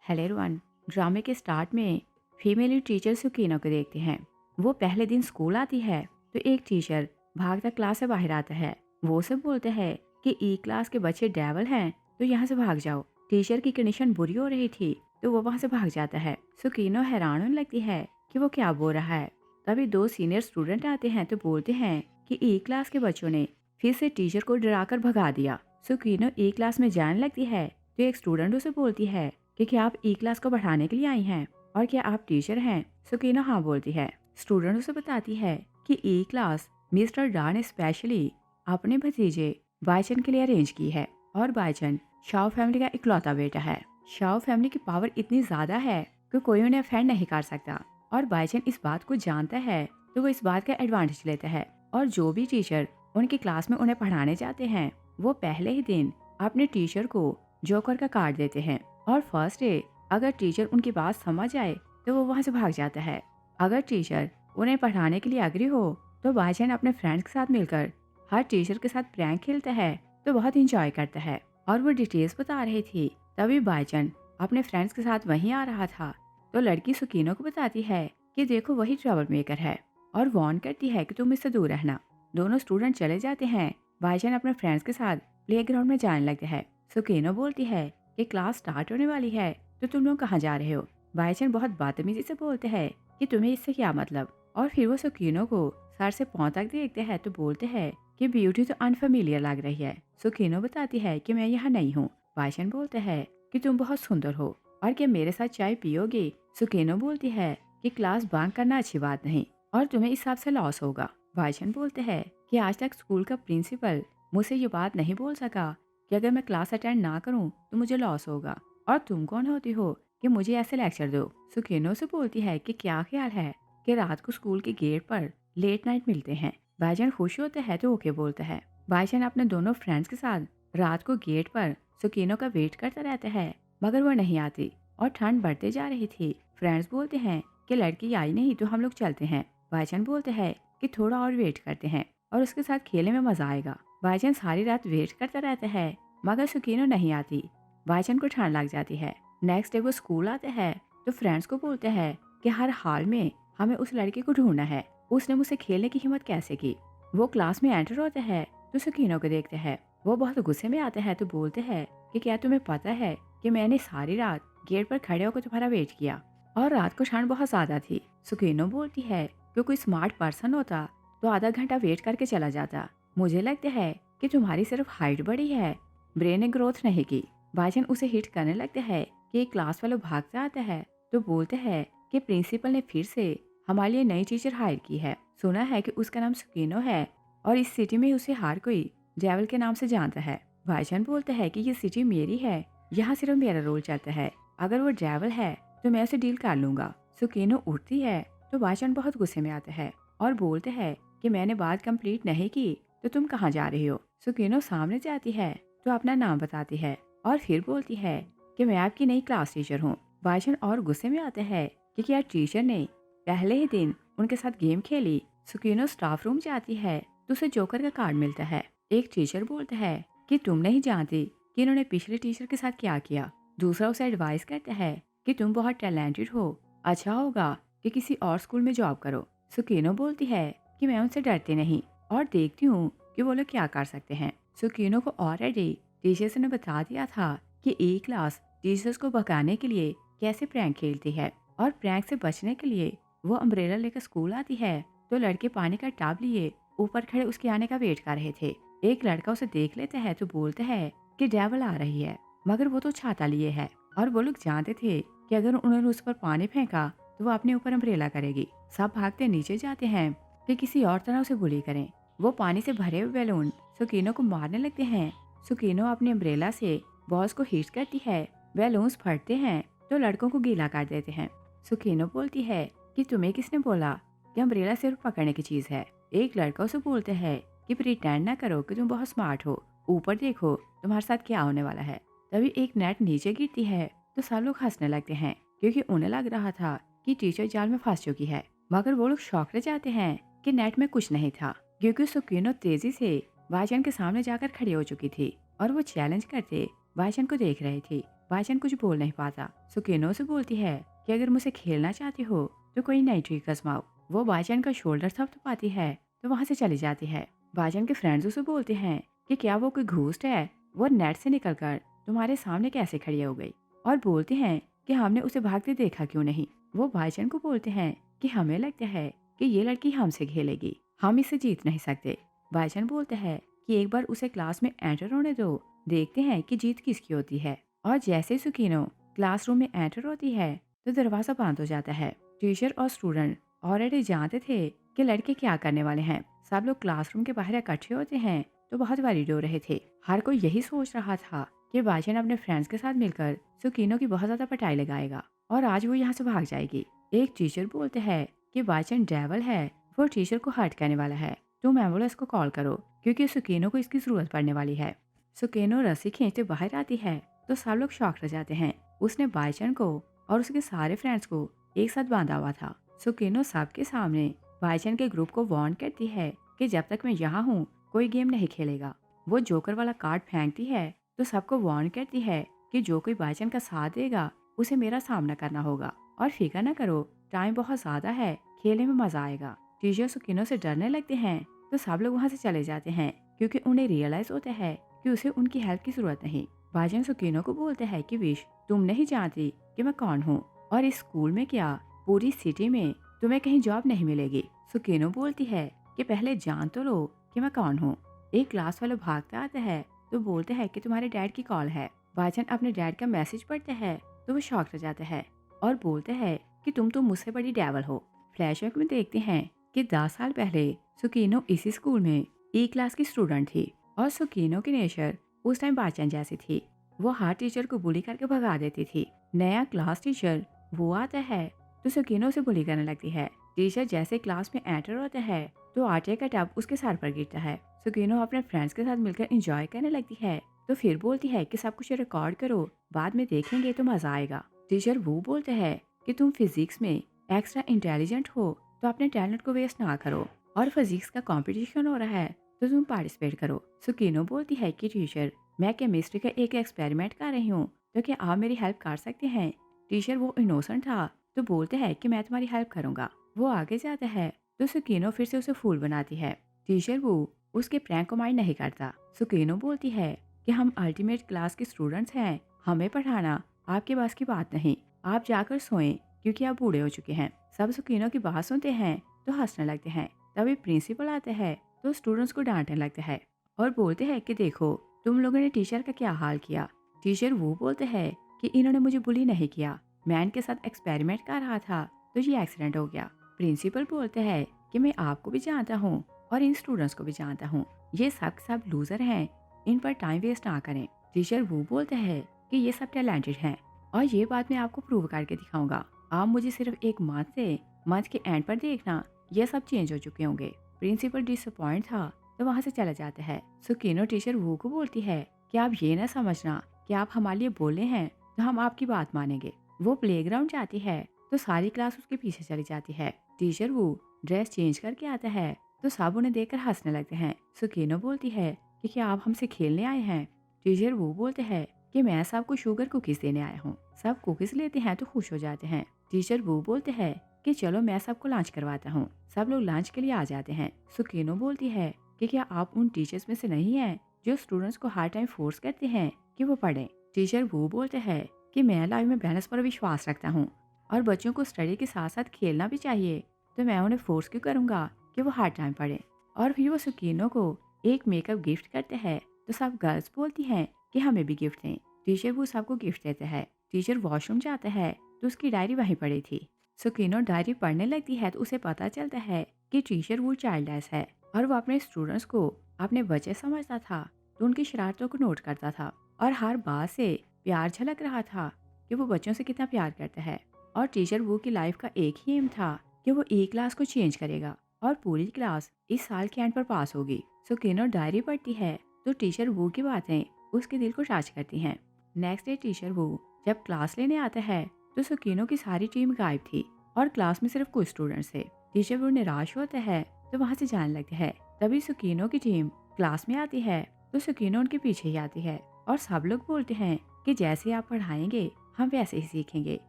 Hello everyone. ड्रामे के start में फीमेल टीचर सुकीनो को देखते हैं। वो पहले दिन स्कूल आती है तो एक टीचर भागता क्लास से बाहर आता है। वो सब बोलते हैं कि ई क्लास के बच्चे डेवल हैं तो यहाँ से भाग जाओ। टीचर की कंडीशन बुरी हो रही थी तो वो वहाँ से भाग जाता है। सुकीनो हैरान होने लगती है कि वो क्या बोल रहा है। तभी दो सीनियर स्टूडेंट आते हैं तो बोलते हैं कि ई क्लास के बच्चों ने फिर से टीचर को डराकर भगा दिया। सुकीनो ई क्लास में जाने लगती है तो एक स्टूडेंट उसे बोलती है कि क्या आप ई क्लास को बढ़ाने के लिए आई हैं और क्या आप टीचर हैं। सुकीनो हाँ बोलती है। स्टूडेंट उसे बताती है कि ई क्लास मिस्टर डा ने स्पेशली अपने भतीजे बाइचन के लिए अरेंज की है और बाइचन शाओ फैमिली का इकलौता बेटा है। शाओ फैमिली की पावर इतनी ज्यादा है कि कोई उन्हें अफेंड नहीं कर सकता और बाइचन इस बात को जानता है तो वो इस बात का एडवांटेज लेता है और जो भी टीचर उनकी क्लास में उन्हें पढ़ाने जाते हैं वो पहले ही दिन अपने टीचर को जोकर का कार्ड देते हैं और फर्स्ट डे अगर टीचर उनकी बात समझ आए तो वो वहाँ से भाग जाता है। अगर टीचर उन्हें पढ़ाने के लिए एग्री हो तो बाइचन अपने फ्रेंड्स के साथ मिलकर हर टीचर के साथ प्रैंक खेलता है तो बहुत इंजॉय करता है और वो डिटेल्स बता रही थी। तभी बाइचन अपने फ्रेंड्स के साथ वहीं आ रहा था तो लड़की सुकीनो को बताती है कि देखो वही ट्रबल मेकर है और वार्न करती है कि तुम इससे दूर रहना। दोनों स्टूडेंट चले जाते हैं। बाइचन अपने फ्रेंड्स के साथ प्लेग्राउंड में जाने लगते हैं। सुकीनो बोलती है कि क्लास स्टार्ट होने वाली है तो तुम लोग कहाँ जा रहे हो। बाइचन बहुत बदतमीजी से बोलते हैं कि तुम्हें इससे क्या मतलब और फिर वो सुकीनो को सर से पांव तक देखते हैं तो बोलते हैं कि ब्यूटी तो अनफेमिलियर लग रही है। सुकीनो बताती है कि मैं यहाँ नहीं हूँ। बाइचन बोलते हैं कि तुम बहुत सुंदर हो और क्या मेरे साथ चाय पियोगे। सुकीनो बोलती है कि क्लास बंक करना अच्छी बात नहीं और तुम्हें इस हिसाब से लॉस होगा। बाइचन बोलते हैं कि आज तक स्कूल का प्रिंसिपल मुझसे ये बात नहीं बोल सका कि अगर मैं क्लास अटेंड ना करूं तो मुझे लॉस होगा और तुम कौन होती हो कि मुझे ऐसे लेक्चर दो। सुकीनो से बोलती है कि क्या ख्याल है कि रात को स्कूल के गेट पर लेट नाइट मिलते हैं। बाइचन खुश होते हैं तो ओके बोलता है। बाइचन अपने दोनों फ्रेंड्स के साथ रात को गेट पर सुकीनो का वेट करता रहता है मगर वो नहीं आती और ठंड बढ़ते जा रही थी। फ्रेंड्स बोलते हैं कि लड़की आई नहीं तो हम लोग चलते हैं। बाइचन बोलते हैं कि थोड़ा और वेट करते हैं और उसके साथ खेलने में मजा आएगा। बाइचन सारी रात वेट करता रहता है मगर सुकीनो नहीं आती। बाइचन को ठंड लग जाती है। नेक्स्ट डे वो स्कूल आते हैं तो फ्रेंड्स को बोलते हैं कि हर हाल में हमें उस लड़के को ढूंढना है। उसने मुझसे खेलने की हिम्मत कैसे की। वो क्लास में एंटर होते हैं तो सुकीनो को देखते हैं। वो बहुत गुस्से में आते हैं तो बोलते हैं कि क्या तुम्हें पता है कि मैंने सारी रात गेट पर खड़े होकर तुम्हारा वेट किया और रात को ठंड बहुत ज्यादा थी। सुकीनो बोलती है कि कोई स्मार्ट पर्सन होता तो आधा घंटा वेट करके चला जाता। मुझे लगता है कि तुम्हारी सिर्फ हाइट बड़ी है, ब्रेन ने ग्रोथ नहीं की। बाइचन उसे हिट करने लगते हैं कि एक क्लास वाला भागता आता है तो बोलते हैं कि प्रिंसिपल ने फिर से हमारे लिए नई टीचर हायर की है। सुना है कि उसका नाम सुकीनो है और इस सिटी में उसे हर कोई डेविल के नाम से जानता है। बाइचन बोलते हैं कि ये सिटी मेरी है, यहाँ सिर्फ मेरा रोल चलता है। अगर वो डेविल है तो मैं उसे डील कर लूंगा। सुकीनो उठती है तो बाइचन बहुत गुस्से में आता है और बोलते हैं कि मैंने बात कंप्लीट नहीं की तो तुम कहाँ जा रही हो। सुकीनो सामने जाती है तो अपना नाम बताती है और फिर बोलती है कि मैं आपकी नई क्लास टीचर हूँ। बाइचन और गुस्से में आते हैं कि क्या टीचर ने पहले ही दिन उनके साथ गेम खेली। सुकीनो स्टाफ रूम जाती है तो उसे जोकर का कार्ड मिलता है। एक टीचर बोलता है कि तुम नहीं जानती कि इन्होंने पिछले टीचर के साथ क्या किया। दूसरा उसे एडवाइस करता है कि तुम बहुत टैलेंटेड हो, अच्छा होगा कि किसी और स्कूल में जॉब करो। सुकीनो बोलती है कि मैं उनसे डरती नहीं और देखती हूँ कि वो लोग क्या कर सकते हैं। सुकीनो को ऑलरेडी टीचर्स ने बता दिया था कि ए क्लास टीचर्स को भगाने के लिए कैसे प्रैंक खेलती है और प्रैंक से बचने के लिए वो अम्ब्रेला लेकर स्कूल आती है तो लड़के पानी का टब लिए ऊपर खड़े उसके आने का वेट कर रहे थे। एक लड़का उसे देख लेता है तो बोलता है कि डेविल आ रही है मगर वो तो छाता लिए है और वो लोग जानते थे कि अगर उन्होंने उस पर पानी फेंका तो वो अपने ऊपर अम्ब्रेला करेगी। सब भागते नीचे जाते हैं कि किसी और तरह उसे बुली करें। वो पानी से भरे हुए बैलून सुकीनो को मारने लगते हैं। सुकीनो अपने अम्ब्रेला से बॉस को हिट करती है। बैलून्स फटते हैं तो लड़कों को गीला कर देते हैं। सुकीनो बोलती है कि तुम्हें किसने बोला कि अम्ब्रेला सिर्फ पकड़ने की चीज है। एक लड़का उसे बोलते है कि प्रिटेंड ना करो कि तुम बहुत स्मार्ट हो, ऊपर देखो तुम्हारे साथ क्या होने वाला है। तभी एक नेट नीचे गिरती है तो सब लोग हंसने लगते हैं क्योंकि उन्हें लग रहा था कि टीचर जाल में फंस चुकी है। मगर वो लोग शौक रह जाते हैं कि नेट में कुछ नहीं था क्योंकि सुकीनो तेजी से बाइचन के सामने जाकर खड़ी हो चुकी थी और वो चैलेंज करते बाइचन को देख रही थी। बाईचन कुछ बोल नहीं पाता। सुकीनो से बोलती है कि अगर मुझसे खेलना चाहती हो तो कोई नई ट्रिक आजमाओ। वो बाईचन का शोल्डर थपथपाती है तो वहाँ से चली जाती है। बाईचन के फ्रेंड्स उसे बोलते हैं कि क्या वो कोई घूस्ट है, वो नेट से निकलकर तुम्हारे सामने कैसे खड़ी हो गई, और बोलते हैं कि हमने उसे भागते देखा क्यों नहीं। वो बाईचन को बोलते हैं कि हमें लगता है कि ये लड़की हमसे खेलेगी, हम इसे जीत नहीं सकते। बाईचन बोलते हैं कि एक बार उसे क्लास में एंटर होने दो, देखते हैं कि जीत किसकी होती है। और जैसे सुकीनो क्लासरूम में एंटर होती है तो दरवाजा बंद हो जाता है। टीचर और स्टूडेंट ऑलरेडी जानते थे कि लड़के क्या करने वाले हैं। सब लोग क्लासरूम के बाहर इकट्ठे होते हैं तो बहुत वरीड हो रहे थे। हर कोई यही सोच रहा था कि बाईचन अपने फ्रेंड्स के साथ मिलकर सुकीनो की बहुत ज्यादा पिटाई लगाएगा और आज वो यहाँ से भाग जाएगी। एक टीचर बोलते हैं कि बाईचन डेविल है, वो टीचर को हर्ट करने वाला है, तुम एम्बुलेंस को कॉल करो क्योंकि सुकीनो को इसकी जरूरत पड़ने वाली है। सुकीनो रस्सी खींचते बाहर आती है तो सब लोग शॉक रह जाते हैं। उसने बाईचन को और उसके सारे फ्रेंड्स को एक साथ बांधा हुआ था। सुकीनो सबके सामने बाईचन के ग्रुप को वार्न करती है कि जब तक मैं यहाँ हूँ कोई गेम नहीं खेलेगा। वो जोकर वाला कार्ड फेंकती है तो सबको वार्न करती है कि जो कोई बाईचन का साथ देगा उसे मेरा सामना करना होगा, और फिक्र न करो, टाइम बहुत ज्यादा है, खेलने में मजा आएगा। टीचर सुकीनो से डरने लगते हैं तो सब लोग वहाँ से चले जाते हैं क्योंकि उन्हें रियलाइज होता है कि उसे उनकी हेल्प की जरूरत नहीं। बाईचन सुकीनो को बोलते हैं कि विश, तुम नहीं जानती कि मैं कौन हूँ, और इस स्कूल में क्या पूरी सिटी में तुम्हें कहीं जॉब नहीं मिलेगी। सुकीनो बोलती है कि पहले जान तो लो कि मैं कौन हूँ। एक क्लास वाला भागता आता है तो बोलते हैं कि तुम्हारे डैड की कॉल है। बाईचन अपने डैड का मैसेज पढ़ता है तो वो शॉक रह जाता है और बोलते हैं कि तुम तो मुझसे बड़ी डेविल हो। फ्लैशबैक में देखते हैं कि 10 साल पहले सुकीनो इसी स्कूल में ई क्लास की स्टूडेंट थी और सुकीनो की नेचर उस टाइम बाईचन जैसी थी। वो हर टीचर को बुली करके भगा देती थी। नया क्लास टीचर वो आता है तो सुकीनो से बुली करने लगती है। टीचर जैसे क्लास में एंटर होता है तो आटे का टब उसके सर पर गिरता है। सुकीनो अपने फ्रेंड्स के साथ मिलकर एंजॉय करने लगती है तो फिर बोलती है कि सब कुछ रिकॉर्ड करो, बाद में देखेंगे तो मजा आएगा। टीचर वो बोलते हैं कि तुम फिजिक्स में एक्स्ट्रा इंटेलिजेंट हो तो अपने टैलेंट को वेस्ट ना करो, और फिजिक्स का कंपटीशन हो रहा है तो तुम पार्टिसिपेट करो। सुकीनो बोलती है कि टीचर, मैं केमिस्ट्री का एक एक्सपेरिमेंट कर रही हूँ तो क्या आप मेरी हेल्प कर सकते हैं। टीचर वो इनोसेंट था तो बोलते हैं कि मैं तुम्हारी हेल्प करूंगा। वो आगे जाता है तो सुकीनो फिर से उसे फूल बनाती है। टीचर वो उसके प्रैंक को माइंड नहीं करता। सुकीनो बोलती है कि हम अल्टीमेट क्लास के स्टूडेंट्स हैं, हमें पढ़ाना आपके पास की बात नहीं, आप जाकर सोएं क्योंकि आप बूढ़े हो चुके हैं। सब सुकीनो की बात सुनते हैं तो हंसने लगते हैं। तभी प्रिंसिपल आते हैं तो स्टूडेंट्स को डांटने लगते हैं और बोलते हैं कि देखो तुम लोगों ने टीचर का क्या हाल किया। टीचर वो बोलते हैं कि इन्होंने मुझे बुली नहीं किया, मैं इनके साथ एक्सपेरिमेंट कर रहा था तो ये एक्सीडेंट हो गया। प्रिंसिपल बोलते हैं कि मैं आपको भी जानता हूँ और इन स्टूडेंट्स को भी जानता हूँ, ये सब लूजर हैं, इन पर टाइम वेस्ट ना करें। टीचर वो बोलते हैं कि ये सब टैलेंटेड हैं और ये बात मैं आपको प्रूव करके दिखाऊंगा, आप मुझे सिर्फ एक मंथ के एंड पर देखना, ये सब चेंज हो चुके होंगे। प्रिंसिपल डिसअपॉइंट था तो वहाँ से चला जाता है। सुकीनो टीचर वो को बोलती है कि आप ये ना समझना कि आप हमारे लिए बोले हैं तो हम आपकी बात मानेंगे। वो प्लेग्राउंड जाती है तो सारी क्लास उसके पीछे चली जाती है। टीचर वो ड्रेस चेंज करके आता है तो सब उन्हें देखकर हंसने लगते हैं। सुकीनो बोलती है कि क्या आप हमसे खेलने आए हैं। टीचर वो बोलते हैं कि मैं सबको शुगर कुकीज देने आया हूँ। सब कुकीज लेते हैं तो खुश हो जाते हैं। टीचर वो बोलते हैं कि चलो मैं सबको लंच करवाता हूँ। सब लोग लंच के लिए आ जाते हैं। सुकीनो बोलती है कि क्या आप उन टीचर्स में से नहीं हैं जो स्टूडेंट्स को हर टाइम फोर्स करते हैं कि वो पढ़ें। टीचर वो बोलते हैं कि मैं लाइफ में बैलेंस पर विश्वास रखता हूँ और बच्चों को स्टडी के साथ साथ खेलना भी चाहिए, तो मैं उन्हें फोर्स क्यों करूँगा कि वो हर टाइम पढ़ें। और फिर वो सुकीनो को एक मेकअप गिफ्ट करते हैं तो सब गर्ल्स बोलती हैं कि हमें भी गिफ्ट दें। टीचर वो सबको गिफ्ट देता है। टीचर वॉशरूम जाता है तो उसकी डायरी वहीं पड़ी थी। सुकीनो डायरी पढ़ने लगती है तो उसे पता चलता है कि टीचर वो चाइल्डलेस है और वो अपने स्टूडेंट्स को अपने बच्चे समझता था तो उनकी शरारतों को नोट करता था और हर बात से प्यार झलक रहा था कि वो बच्चों से कितना प्यार करता है। और टीचर वो की लाइफ का एक ही एम था कि वो एक क्लास को चेंज करेगा और पूरी क्लास इस साल के एंड पर पास होगी। सुकीनो डायरी पढ़ती है तो टीचर वो की बातें उसके दिल को टच करती हैं। नेक्स्ट डे टीचर वो जब क्लास लेने आता है तो सुकीनो की सारी टीम गायब थी और क्लास में सिर्फ कुछ स्टूडेंट्स थे। टीचर वो निराश होता है तो वहाँ से जाने लगते हैं। तभी सुकीनो की टीम क्लास में आती है तो सुकीनो उनके पीछे ही आती है और सब लोग बोलते हैं कि जैसे आप पढ़ाएंगे हम वैसे ही सीखेंगे।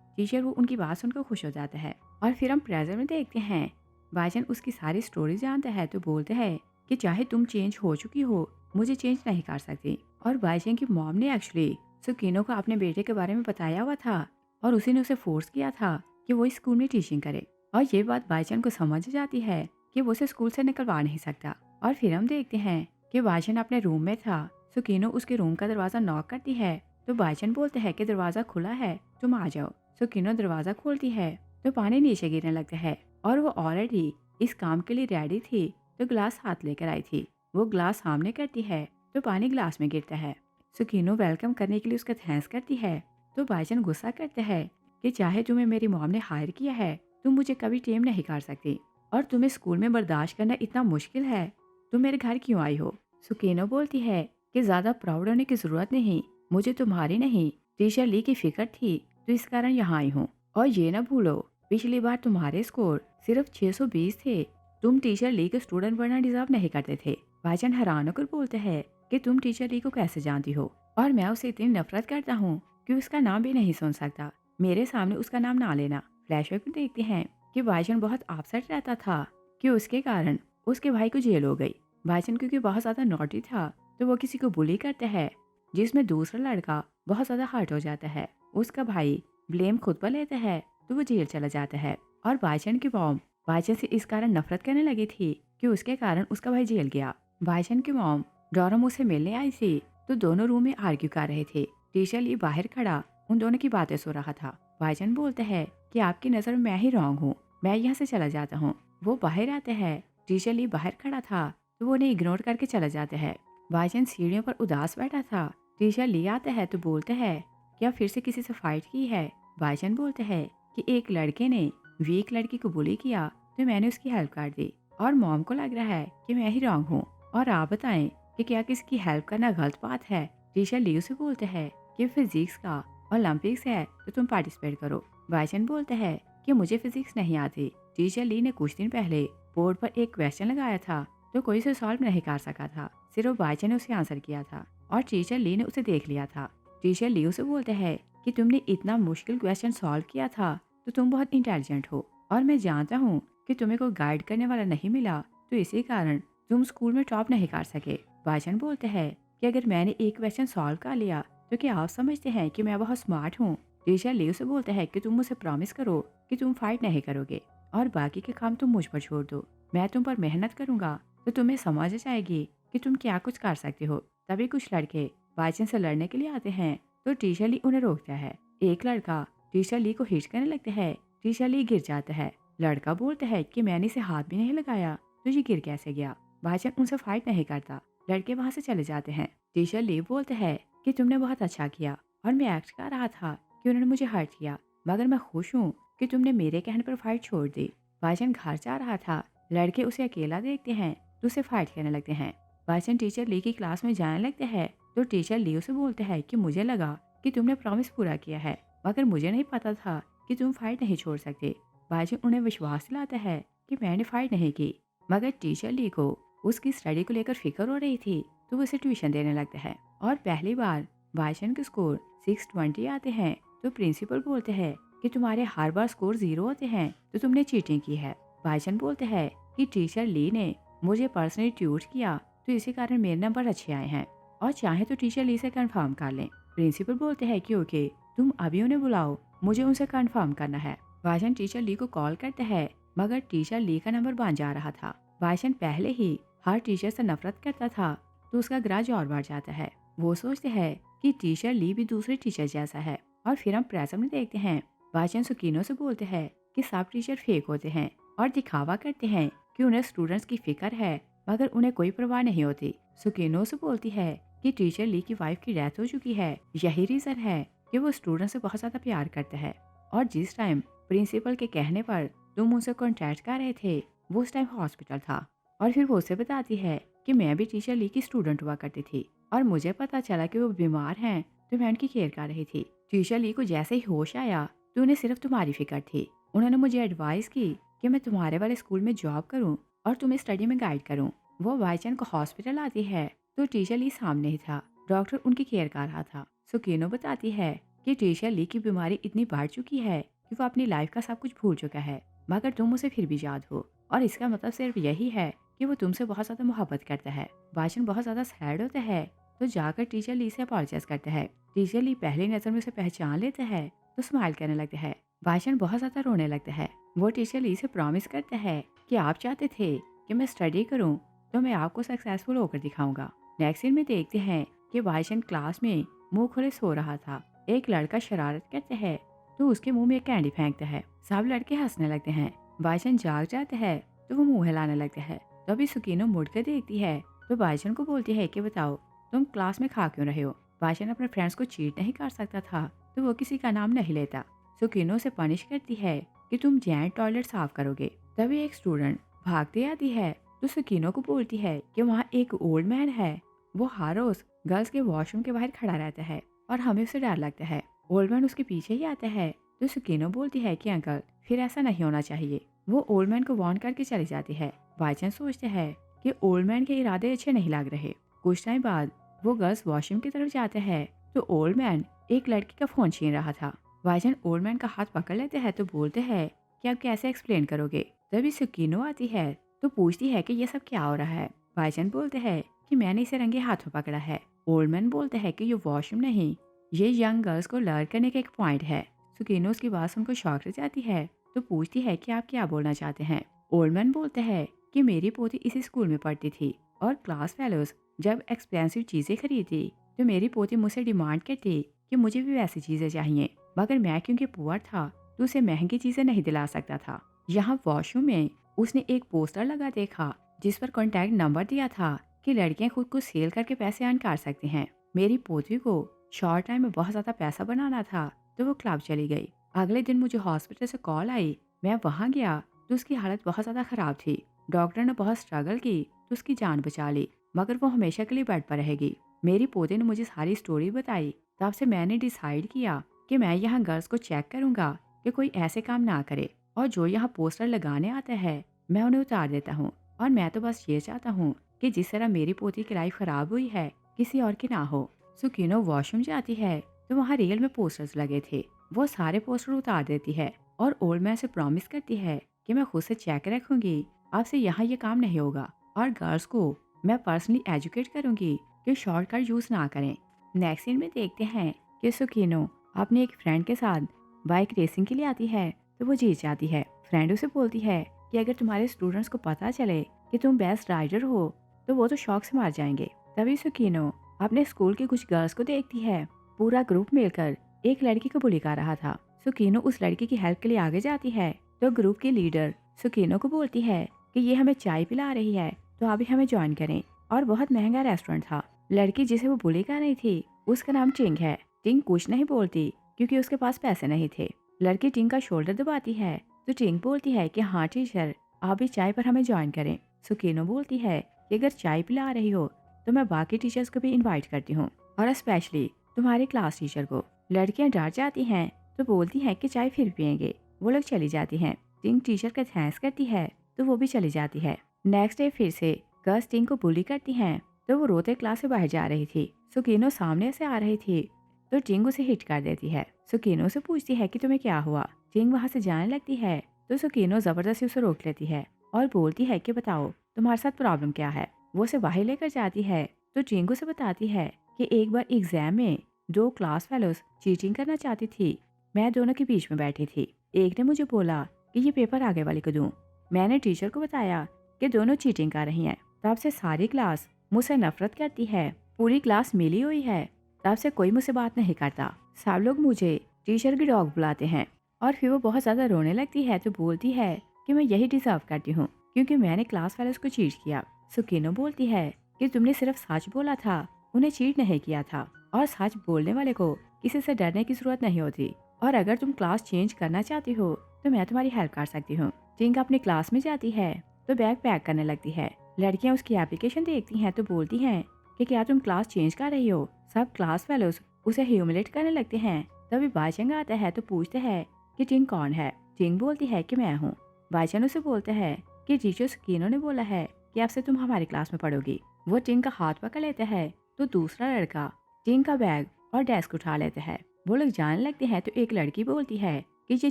टीचर वो उनकी बात सुनकर खुश हो जाता है। और फिर हम प्रेजेंट में देखते हैं भाईजान उसकी सारी स्टोरी जानता है तो बोलते हैं कि चाहे तुम चेंज हो चुकी हो, मुझे चेंज नहीं कर सकती। और भाईजान की मॉम ने एक्चुअली सुकीनो को अपने बेटे के बारे में बताया हुआ था और उसी ने उसे फोर्स किया था कि वो इस स्कूल में टीचिंग करे। और ये बात भाईजान को समझ जाती है कि वो उसे स्कूल से निकलवा नहीं सकता। और फिर हम देखते हैं कि भाईजान अपने रूम में था। सुकीनो उसके रूम का दरवाजा नॉक करती है तो भाईजान बोलते हैं कि दरवाजा खुला है, तुम आ जाओ। सुकीनो दरवाजा खोलती है तो पानी नीचे गिरने लगता है और वो ऑलरेडी इस काम के लिए रेडी थी तो ग्लास हाथ लेकर आई थी। वो ग्लास सामने करती है तो पानी ग्लास में गिरता है। सुकीनो वेलकम करने के लिए उसका थैंक्स करती है तो भाईजान गुस्सा करते हैं कि चाहे तुम्हें मेरी मॉम ने हायर किया है, तुम मुझे कभी टेम नहीं कर सकती और तुम्हें स्कूल में बर्दाश्त करना इतना मुश्किल है, तुम मेरे घर क्यों आई हो। सुकीनो बोलती है कि ज्यादा प्राउड होने की जरूरत नहीं, मुझे तुम्हारी नहीं टीचर ली की फिक्र थी तो इस कारण यहाँ आई हूँ। और ये ना भूलो पिछली बार तुम्हारे स्कोर सिर्फ 620 थे, तुम टीचर ली के स्टूडेंट बनना डिजर्व नहीं करते थे। भाईजान हैरान होकर बोलते हैं कि तुम टीचर ली को कैसे जानती हो और मैं उसे इतनी नफरत करता हूँ कि उसका नाम भी नहीं सुन सकता, मेरे सामने उसका नाम ना लेना। फ्लैशबैक में देखते हैं कि भाईजान बहुत अपसेट रहता था कि उसके कारण उसके भाई को जेल हो गई। भाईजान क्योंकि बहुत ज्यादा नॉटी था तो वो किसी को बुली करता है जिसमें दूसरा लड़का बहुत ज्यादा हर्ट हो जाता है। उसका भाई ब्लेम खुद पर लेता है तो वो जेल चला जाता है। और भाईजान की मॉम भाईजान से इस कारण नफरत करने लगी थी कि उसके कारण उसका भाई जेल गया। भाईजान की मॉम डोरम उसे मिलने आई थी तो दोनों रूम में आर्ग्यू कर रहे थे। टीचर ली बाहर खड़ा उन दोनों की बातें सुन रहा था। भाईजान बोलते हैं कि आपकी नजर में मैं ही रॉन्ग हूँ, मैं यहाँ से चला जाता हूँ। वो बाहर आते हैं, टीचर ली बाहर खड़ा था तो वो उन्हें इग्नोर करके चला जाता है। भाईजान सीढ़ियों पर उदास बैठा था। टीचर ली आते हैं तो बोलते हैं क्या फिर से किसी से फाइट की है। भाईजान बोलते हैं कि एक लड़के ने वीक लड़की को बुली किया तो मैंने उसकी हेल्प कर दी और मॉम को लग रहा है कि मैं ही रॉन्ग हूँ और आप बताएं कि क्या किसी की हेल्प करना गलत बात है। टीचर ली से बोलते हैं कि फिजिक्स का ओलंपिक्स है तो तुम पार्टिसिपेट करो। भाईजान बोलते हैं कि मुझे फिजिक्स नहीं आती। टीचर ली ने कुछ दिन पहले बोर्ड पर एक क्वेश्चन लगाया था तो कोई उसे सॉल्व नहीं कर सका था, सिर्फ भाईजान ने उसे आंसर किया था और टीचर ली ने उसे देख लिया था। टीचर ली से बोलते हैं कि तुमने इतना मुश्किल क्वेश्चन सॉल्व किया था तो तुम बहुत इंटेलिजेंट हो और मैं जानता हूँ कि तुम्हें कोई गाइड करने वाला नहीं मिला तो इसी कारण तुम स्कूल में टॉप नहीं कर सके। भाईजान बोलते हैं कि अगर मैंने एक क्वेश्चन सॉल्व कर लिया तो क्या आप समझते हैं कि मैं बहुत स्मार्ट हूँ। टीचर ली से बोलते हैं कि तुम मुझसे प्रॉमिस करो कि तुम फाइट नहीं करोगे और बाकी के काम तुम मुझ पर छोड़ दो, मैं तुम पर मेहनत करूंगा तो तुम्हें समझ जाएगी कि तुम क्या कुछ कर सकते हो। तभी कुछ लड़के भाईजान से लड़ने के लिए आते हैं तो टीचर ली उन्हें रोकता है। एक लड़का टीचर ली को हिट करने लगता है, टीचर ली गिर जाता है। लड़का बोलता है कि मैंने इसे हाथ भी नहीं लगाया तो ये गिर कैसे गया। भाईजान उनसे फाइट नहीं करता, लड़के वहां से चले जाते हैं। टीचर ली बोलते हैं कि तुमने बहुत अच्छा किया और मैं एक्ट कर रहा था कि उन्होंने मुझे हर्ट किया, मगर मैं खुश हूँ कि तुमने मेरे कहने पर फाइट छोड़ दी। भाईजान घर जा रहा था, लड़के उसे अकेला देखते हैं तो उसे फाइट करने लगते हैं। भाईजान टीचर ली की क्लास में जाने लगते हैं तो टीचर ली उसे बोलते हैं कि मुझे लगा कि तुमने प्रॉमिस पूरा किया है, मगर मुझे नहीं पता था कि तुम फाइट नहीं छोड़ सकते। भाईजान उन्हें विश्वास दिलाता है कि मैंने फाइट नहीं की, मगर टीचर ली को उसकी स्टडी को लेकर फिक्र हो रही थी तो वो उसे ट्यूशन देने लगता है। और पहली बार भाईजान के स्कोर 620 आते हैं तो प्रिंसिपल बोलते हैं कि तुम्हारे हर बार स्कोर 0 होते हैं तो तुमने चीटिंग की है। भाईजान बोलते हैं कि टीचर ली ने मुझे पर्सनली ट्यूट किया तो इसी कारण मेरे नंबर अच्छे आए हैं और चाहे तो टीचर ली से कंफर्म कर लें। प्रिंसिपल बोलते हैं कि ओके, तुम अभी उन्हें बुलाओ, मुझे उनसे कंफर्म करना है। भाईजान टीचर ली को कॉल करते हैं मगर टीचर ली का नंबर बन जा रहा था। भाईजान पहले ही हर टीचर से नफरत करता था तो उसका ग्राज और बढ़ जाता है। वो सोचते हैं कि टीचर ली भी दूसरे टीचर जैसा है। और फिर हम प्रेजेंट में देखते हैं भाईजान सुकीनो से बोलते हैं कि सब टीचर फेक होते हैं और दिखावा करते हैं कि उन्हें स्टूडेंट्स की फिक्र है, मगर उन्हें कोई परवाह नहीं होती। सुकीनो से बोलती है कि टीचर ली की वाइफ की डेथ हो चुकी है, यही रीजन है कि वो स्टूडेंट से बहुत ज्यादा प्यार करता है और जिस टाइम प्रिंसिपल के कहने पर तुम उनसे कॉन्टैक्ट कर रहे थे वो उस टाइम हॉस्पिटल था। और फिर वो उसे बताती है कि मैं भी टीचर ली की स्टूडेंट हुआ करती थी और मुझे पता चला कि वो बीमार हैं तो मैं उनकी केयर कर रही थी। टीचर ली को जैसे ही होश आया तो उन्हें सिर्फ तुम्हारी फिक्र थी। उन्होंने मुझे एडवाइस की कि मैं तुम्हारे वाले स्कूल में जॉब करूं और तुम्हें स्टडी में गाइड करूं। वो भाईजान को हॉस्पिटल आती है तो टीचर ली सामने ही था, डॉक्टर उनकी केयर कर रहा था। सुकीनो बताती है कि टीचर ली की बीमारी इतनी बढ़ चुकी है कि वो अपनी लाइफ का सब कुछ भूल चुका है, मगर तुम उसे फिर भी याद हो, और इसका मतलब सिर्फ यही है कि वो तुमसे बहुत ज्यादा मोहब्बत करता है। भाषण बहुत ज्यादा सैड होता है, तो जाकर टीचर ली से अपोलोजाइज करता है। टीचर ली पहली नजर में उसे पहचान लेता है तो स्माइल करने लगता है। भाषण बहुत ज्यादा रोने लगता है। वो टीचर ली से प्रॉमिस करता है कि आप चाहते थे कि मैं स्टडी करूं, तो मैं आपको सक्सेसफुल होकर दिखाऊंगा। नेक्स्ट सीन में देखते हैं कि भाषण क्लास में मुंह खुले सो रहा था। एक लड़का शरारत करता है तो उसके मुंह में एक कैंडी फेंकता है। सब लड़के हंसने लगते हैं। भाषण जाग जाता है तो वो मुंह हिलाने लगता है। तभी सुकीनो मुड़कर देखती है तो भाषण को बोलती है कि बताओ तुम क्लास में खा क्यों रहे हो। भाषण अपने फ्रेंड्स को चीट नहीं कर सकता था तो वो किसी का नाम नहीं लेता। सुकीनो से पनिश करती है कि तुम जेंट टॉयलेट साफ करोगे। तभी एक स्टूडेंट भागते आती है तो सुकीनो को बोलती है कि वहाँ एक ओल्ड मैन है। वो हर रोज गर्ल्स के वॉशरूम के बाहर खड़ा रहता है और हमें उसे डर लगता है। ओल्ड मैन उसके पीछे ही आता है तो सुकीनो बोलती है कि अंकल फिर ऐसा नहीं होना चाहिए। वो ओल्ड मैन को वार्न करके चली जाती है। भाईचंद सोचते हैं कि ओल्ड मैन के इरादे अच्छे नहीं लग रहे। कुछ टाइम बाद वो गर्ल्स वॉशरूम की तरफ जाते हैं तो ओल्ड मैन एक लड़की का फोन छीन रहा था। भाईचंद ओल्ड मैन का हाथ पकड़ लेते हैं तो बोलते हैं कि आप कैसे एक्सप्लेन करोगे। तभी सुकीनो आती है तो पूछती है कि ये सब क्या हो रहा है। भाईचंद बोलते हैं कि मैंने इसे रंगे हाथों पकड़ा है। ओल्ड मैन बोलते हैं कि ये वॉशरूम नहीं, ये यंग गर्ल्स को लर्न करने का एक पॉइंट है। सुकीनो उसकी बात सुनकर शॉक रह जाती है तो पूछती है कि आप क्या बोलना चाहते हैं। ओल्ड मैन बोलते हैं कि मेरी पोती इसी स्कूल में पढ़ती थी और क्लास फेलोज जब एक्सपेंसिव चीजें खरीदती तो मेरी पोती मुझसे डिमांड करती कि मुझे भी वैसी चीजें चाहिए, मगर मैं क्योंकि पुअर था तो उसे महंगी चीजें नहीं दिला सकता था। यहाँ वॉशरूम में उसने एक पोस्टर लगा देखा जिस पर कॉन्टैक्ट नंबर दिया था कि लड़कियां खुद को सेल करके पैसे अर्न कर सकती हैं। मेरी पोती को शॉर्ट टाइम में बहुत ज्यादा पैसा बनाना था तो वो क्लब चली गई। अगले दिन मुझे हॉस्पिटल से कॉल आई। मैं वहाँ गया तो उसकी हालत बहुत ज्यादा खराब थी। डॉक्टर ने बहुत स्ट्रगल की तो उसकी जान बचा ली, मगर वो हमेशा के लिए बेड पर रहेगी। मेरी पोती ने मुझे सारी स्टोरी बताई। तब से मैंने डिसाइड किया कि मैं यहाँ गर्ल्स को चेक करूंगा कि कोई ऐसे काम ना करे, और जो यहाँ पोस्टर लगाने आता है मैं उन्हें उतार देता हूँ। और मैं तो बस ये चाहता हूँ कि जिस तरह मेरी पोती की लाइफ खराब हुई है किसी और की ना हो। सुकीनो वॉशरूम जाती है तो वहाँ रियल में पोस्टर्स लगे थे। वो सारे पोस्टर उतार देती है और ओल्ड मैन से प्रॉमिस करती है कि मैं खुद से चेक रखूंगी, आपसे यहाँ ये काम नहीं होगा, और गर्ल्स को मैं पर्सनली एजुकेट करूंगी कि शॉर्टकट यूज ना करें। नेक्स्ट सीन में देखते हैं कि सुकीनो अपने एक फ्रेंड के साथ बाइक रेसिंग के लिए आती है तो वो जीत जाती है। फ्रेंड उसे बोलती है कि अगर तुम्हारे स्टूडेंट्स को पता चले कि तुम बेस्ट राइडर हो तो वो तो शौक से मार जाएंगे। तभी सुकीनो अपने स्कूल की कुछ गर्ल्स को देखती है। पूरा ग्रुप मिलकर एक लड़की को बुली कर रहा था। सुकीनो उस लड़की की हेल्प के लिए आगे जाती है तो ग्रुप की लीडर सुकीनो को बोलती है कि ये हमें चाय पिला रही है तो अभी हमें ज्वाइन करें। और बहुत महंगा रेस्टोरेंट था। लड़की जिसे वो बुली कर रही थी उसका नाम टिंग है। टिंग कुछ नहीं बोलती क्योंकि उसके पास पैसे नहीं थे। लड़की टिंग का शोल्डर दबाती है तो टिंग बोलती है कि हाँ टीचर, आप भी चाय पर हमें ज्वाइन करें। सुकीनो बोलती है कि अगर चाय पिला रही हो तो मैं बाकी टीचर्स को भी इनवाइट करती हूँ, और स्पेशली तुम्हारे क्लास टीचर को। लड़कियां डर जाती हैं तो बोलती हैं कि चाय फिर पियेंगे। वो लोग चली जाती हैं। टिंग टीचर का थैंक्स करती है तो वो भी चली जाती है। नेक्स्ट डे फिर से गर्ल्स टिंग को बुली करती हैं तो वो रोते क्लास से बाहर जा रही थी। सुकीनो सामने से आ रही थी तो टिंग उसे हिट कर देती है। सुकीनो से पूछती है कि तुम्हें क्या हुआ। टिंग वहाँ से जाने लगती है तो सुकीनो जबरदस्ती उसे रोक लेती है और बोलती है कि बताओ तुम्हारे साथ प्रॉब्लम क्या है। वो उसे बाहर लेकर जाती है तो टिंग उसे बताती है कि एक बार एग्जाम में दो क्लास फेलोज चीटिंग करना चाहती थी। मैं दोनों के बीच में बैठी थी। एक ने मुझे बोला कि ये पेपर आगे वाले को दूं। मैंने टीचर को बताया कि दोनों चीटिंग कर रही हैं। तब से सारी क्लास मुझसे नफरत करती है। पूरी क्लास मिली हुई है। तब से कोई मुझसे बात नहीं करता। सब लोग मुझे टीचर की डॉग बुलाते हैं। और फिर वो बहुत ज्यादा रोने लगती है तो बोलती है कि मैं यही डिजर्व करती हूँ क्योंकि मैंने क्लास फेलोज को चीट किया। सुकीनो बोलती है कि तुमने सिर्फ सच बोला था, उन्हें चीट नहीं किया था, और सच बोलने वाले को किसी से डरने की जरूरत नहीं होती। और अगर तुम क्लास चेंज करना चाहती हो तो मैं तुम्हारी हेल्प कर सकती हूँ। टिंग अपनी क्लास में जाती है तो बैग पैक करने लगती है। लड़कियां उसकी एप्लीकेशन देखती हैं तो बोलती हैं कि क्या तुम क्लास चेंज कर रही हो। सब क्लास फेलोज उसे ह्यूमिलेट करने लगते हैं। तभी बाइचंग आता है तो पूछते हैं कि टिंग कौन है। टिंग बोलती है कि मैं हूँ। बाइचंग उसे बोलते हैं कि टीचर सुकीनो ने बोला है कि अब से तुम हमारी क्लास में पढ़ोगी। वो टिंग का हाथ पकड़ लेता है तो दूसरा लड़का टिंग का बैग और डेस्क उठा लेते हैं। वो लोग जाने लगते हैं तो एक लड़की बोलती है कि ये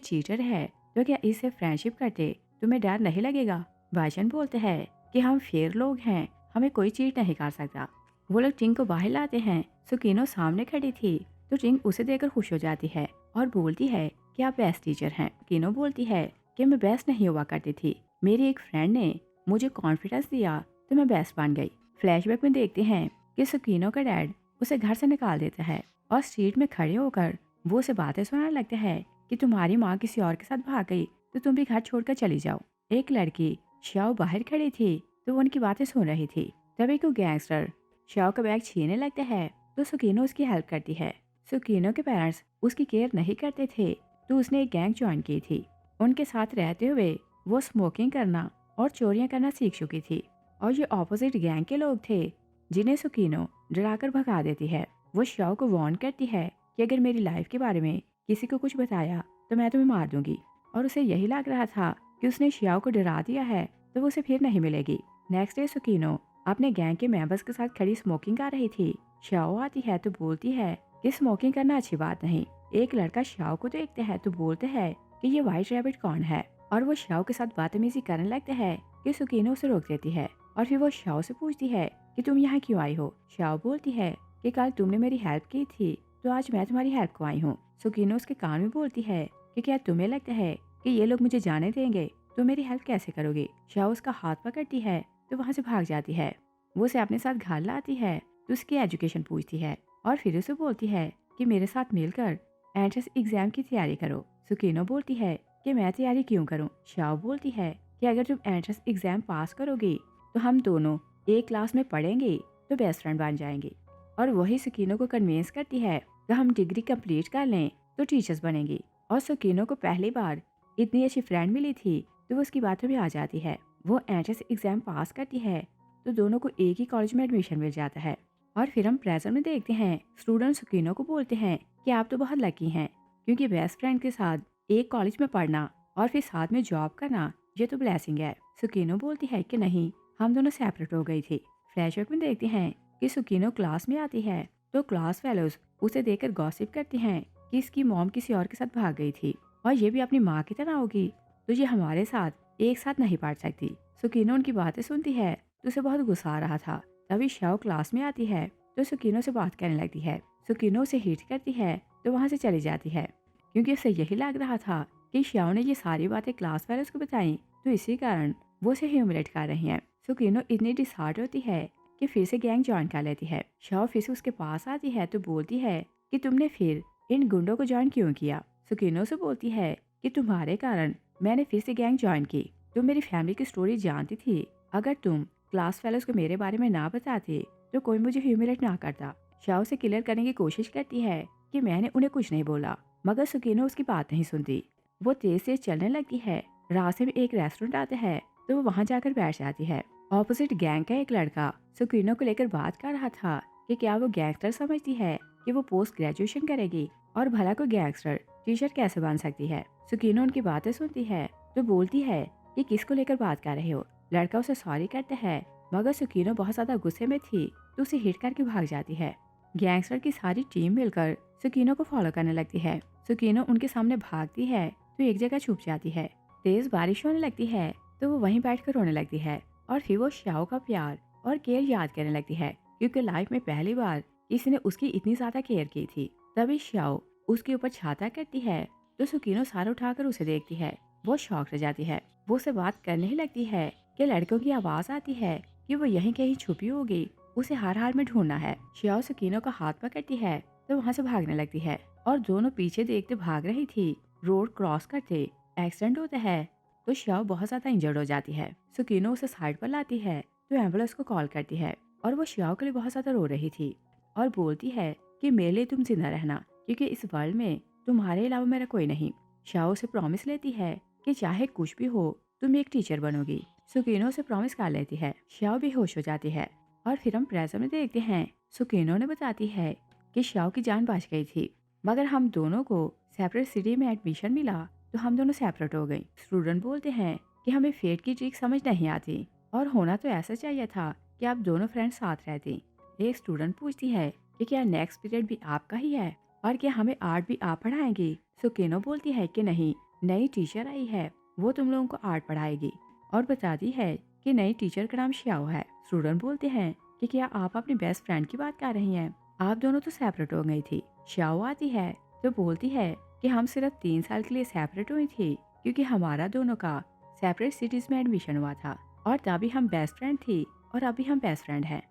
चीटर है, तो क्या इससे फ्रेंडशिप करते तुम्हें डर नहीं लगेगा? वाचन बोलते हैं कि हम फेयर लोग हैं, हमें कोई चीट नहीं कर सकता। वो लोग टिंग को बाहर लाते हैं। सुकीनो सामने खड़ी थी तो टिंग उसे देखकर खुश हो जाती है और बोलती है कि आप बेस्ट टीचर हैं। किनो बोलती है कि मैं बेस्ट नहीं हुआ करती थी, मेरी एक फ्रेंड ने मुझे कॉन्फिडेंस दिया तो मैं बेस्ट बन गई। फ्लैशबैक में देखते हैं कि सुकीनो का डैड उसे घर से निकाल देता है और स्ट्रीट में खड़े होकर वो उसे बातें सुनाने लगता है कि तुम्हारी माँ किसी और के साथ भाग गई तो तुम भी घर छोड़कर चली जाओ। एक लड़की शाओ बाहर खड़ी थी तो वो उनकी बातें सुन रही थी। तभी कोई गैंगस्टर शाओ का बैग छीनने लगता है तो सुकीनो उसकी हेल्प करती है। सुकीनो के पेरेंट्स उसकी केयर नहीं करते थे तो उसने एक गैंग ज्वाइन की थी। उनके साथ रहते हुए वो स्मोकिंग करना और चोरियां करना सीख चुकी थी और ये ऑपोजिट गैंग के लोग थे जिन्हें सुकीनो डराकर भगा देती है। वो शाओ को वार्न करती है कि अगर मेरी लाइफ के बारे में किसी को कुछ बताया तो मैं तुम्हें मार दूंगी, और उसे यही लग रहा था कि उसने शाओ को डरा दिया है तो वो उसे फिर नहीं मिलेगी। नेक्स्ट डे सुकीनो अपने गैंग के मेंबर्स के साथ खड़ी स्मोकिंग कर रही थी। शाओ आती है तो बोलती है कि स्मोकिंग करना अच्छी बात नहीं। एक लड़का शाओ को देखते है तो बोलते हैं कि ये व्हाइट रैबिट कौन है, और वो शाओ के साथ बदतमीजी करने लगते हैं कि सुकीनो उसे रोक देती है और फिर वो शाओ से पूछती है कि तुम यहाँ क्यों आई हो। शाओ बोलती है कि कल तुमने मेरी हेल्प की थी तो आज मैं तुम्हारी हेल्प को आई हूँ। सुकीनो उसके कान में बोलती है कि क्या तुम्हें लगता है कि ये लोग मुझे जाने देंगे, तो मेरी हेल्प कैसे करोगे। शाओ उसका हाथ पकड़ती है तो वहाँ से भाग जाती है। वो उसे अपने साथ घर लाती है तो उसकी एजुकेशन पूछती है और फिर उसे बोलती है कि मेरे साथ मिलकर एंट्रेंस एग्जाम की तैयारी करो। सुकीनो बोलती है कि मैं तैयारी क्यों करूं। शाओ बोलती है कि अगर तुम एंट्रेंस एग्जाम पास करोगी तो हम दोनों एक क्लास में पढ़ेंगे तो बेस्ट फ्रेंड बन जाएंगे, और वही सुकीनो को कन्विंस करती है कि हम डिग्री कंप्लीट कर लें तो टीचर्स बनेंगी। और सुकीनो को पहली बार इतनी अच्छी फ्रेंड मिली थी तो वो उसकी बातों में आ जाती है। वो एंट्रेंस एग्जाम पास करती है तो दोनों को एक ही कॉलेज में एडमिशन मिल जाता है। और फिर हम प्रेजेंट में देखते हैं स्टूडेंट सुकीनो को बोलते हैं कि आप तो बहुत लकी हैं, क्योंकि बेस्ट फ्रेंड के साथ एक कॉलेज में पढ़ना और फिर साथ में जॉब करना ये तो ब्लेसिंग है। सुकीनो बोलती है कि नहीं, हम दोनों सेपरेट हो गई थी। फ्लैशबैक में देखते हैं कि सुकीनो क्लास में आती है तो क्लास फेलोज उसे देखकर गॉसिप करती हैं कि इसकी मॉम किसी और के साथ भाग गई थी और ये भी अपनी माँ की तरह होगी तो ये हमारे साथ एक साथ नहीं पढ़ सकती। सुकीनो उनकी बातें सुनती है तो उसे बहुत गुस्सा आ रहा था। तभी शाओ क्लास में आती है तो सुकीनो से बात करने लगती है। सुकीनो उसे हिट करती है तो वहाँ से चली जाती है, क्योंकि उसे यही लग रहा था कि शाओ ने ये सारी बातें क्लास वाले को बताई तो इसी कारण वो उसे ह्यूमिलेट कर रही हैं। सुकीनो इतनी डिसहार्ट होती है कि फिर से गैंग ज्वाइन कर लेती है। शाओ फिर से उसके पास आती है तो बोलती है कि तुमने फिर इन गुंडों को ज्वाइन क्यों किया। सुकीनो से बोलती है कि तुम्हारे कारण मैंने फिर से गैंग ज्वाइन की। तुम मेरी फैमिली की स्टोरी जानती थी, अगर तुम क्लास फेलोज को मेरे बारे में ना बताते तो कोई मुझे ह्यूमिलेट ना करता। शाओ से क्लियर करने की कोशिश करती है कि मैंने उन्हें कुछ नहीं बोला, मगर सुकीनो उसकी बात नहीं सुनती। वो तेज से चलने लगती है। रास्ते में एक रेस्टोरेंट आता है तो वो वहाँ जाकर बैठ जाती है। ऑपोजिट गैंग का एक लड़का सुकीनो को लेकर बात कर रहा था कि क्या वो गैंगस्टर समझती है कि वो पोस्ट ग्रेजुएशन करेगी, और भला को गैंगस्टर टीचर कैसे बन सकती है। सुकीनो उनकी बातें सुनती है तो बोलती है कि किसको लेकर बात कर रहे हो। लड़का उसे सॉरी कहता है, मगर सुकीनो बहुत ज्यादा गुस्से में थी तो उसे हिट करके भाग जाती है। गैंगस्टर की सारी टीम मिलकर सुकीनो को फॉलो करने लगती है। सुकीनो उनके सामने भागती है तो एक जगह छुप जाती है। तेज बारिश होने लगती है तो वो वहीं बैठकर रोने लगती है, और फिर वो शाओ का प्यार और केयर याद करने लगती है, क्योंकि लाइफ में पहली बार किसी ने उसकी इतनी ज्यादा केयर की थी। तभी शाओ उसके ऊपर छाता करती है तो सुकीनो सार उठाकर उसे देखती है। वो शॉक रह जाती है। वो उसे बात करने ही लगती है कि लड़कों की आवाज आती है कि वो यहीं कहीं छुपी होगी, उसे हर हाल में ढूंढना है। शाओ सुकीनो का हाथ पकड़ती है तो वहाँ से भागने लगती है, और दोनों पीछे देखते भाग रही थी। रोड क्रॉस करते एक्सीडेंट होता है तो शाओ बहुत ज्यादा इंजर्ड हो जाती है। सुकीनो उसे साइड पर लाती है तो एम्बुलेंस को कॉल करती है, और वो शाओ के लिए बहुत ज्यादा रो रही थी और बोलती है कि मेरे लिए तुम जिंदा रहना, क्योंकि इस वर्ल्ड में तुम्हारे अलावा मेरा कोई नहीं। शाओ से प्रॉमिस लेती है कि चाहे कुछ भी हो तुम एक टीचर बनोगी। सुकीनो से प्रॉमिस कर लेती है। शाओ भी होश हो जाती है, और फिर हम प्रेजेंट में देखते हैं सुकीनो ने बताती है कि शाओ की जान बच गई थी, मगर हम दोनों को सेपरेट सिटी में एडमिशन मिला तो हम दोनों सेपरेट हो गई। स्टूडेंट बोलते हैं कि हमें फेट की ट्रिक समझ नहीं आती, और होना तो ऐसा चाहिए था कि आप दोनों फ्रेंड्स साथ रहती। एक स्टूडेंट पूछती है कि क्या नेक्स्ट पीरियड भी आपका ही है और क्या हमें आर्ट भी आप पढ़ाएंगी? सुकीनो बोलती है कि नहीं, नई टीचर आई है, वो तुम लोगों को आर्ट पढ़ाएगी और बताती है कि नई टीचर का नाम श्याओ है। स्टूडेंट बोलते हैं कि क्या आप अपनी बेस्ट फ्रेंड की बात कर रही हैं? आप दोनों तो सेपरेट हो गई थी। श्याओ आती है तो बोलती है कि हम सिर्फ 3 साल के लिए सेपरेट हुई थी क्योंकि हमारा दोनों का सेपरेट सिटीज में एडमिशन हुआ था और तभी हम बेस्ट फ्रेंड थी और अभी हम बेस्ट फ्रेंड हैं।